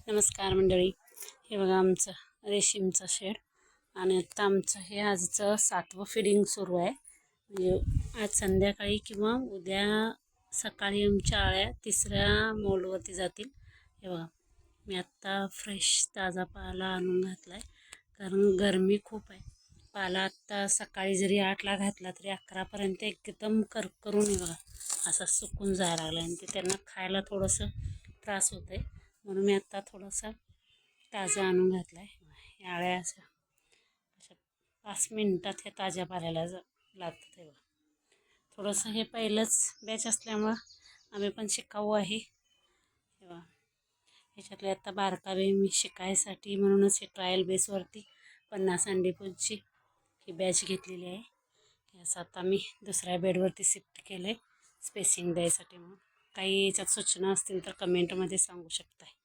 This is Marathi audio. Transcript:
नमस्कार मंडळी. हे बघा आमचं रेशीमचं शेड आणि आता आमचं हे आजचं 7वं फिडिंग सुरू आहे. म्हणजे आज संध्याकाळी किंवा उद्या सकाळी आमच्या आळ्या 3ऱ्या मोल्डवरती जातील. हे बघा मी आत्ता फ्रेश ताजा पाला आणून घातला आहे, कारण गरमी खूप आहे. पाला आत्ता सकाळी जरी 8ला घातला तरी 11पर्यंत एकदम करकरून हे बघा असा सुकून जायला लागला आणि ते त्यांना खायला थोडंसं त्रास होत आहे. म्हणून मी आत्ता थोडासा ताजा आणून घातला आहे. आळ्या अशा 5 मिनटात हे ताज्या पाल्याला लागतात. हे बघा थोडंसं हे पहिलंच बॅच असल्यामुळं आम्ही पण शिकाऊ आहे. हे बघा ह्याच्यातले आता बारकावे मी शिकायसाठी म्हणूनच हे ट्रायल बेसवरती 50 अंडीपूची ही बॅच घेतलेली आहे. याचं आता मी दुसऱ्या बेडवरती शिफ्ट केलं आहे स्पेसिंग द्यायसाठी. म्हणून काही याच्यात सूचना असतील तर कमेंटमध्ये सांगू शकताय.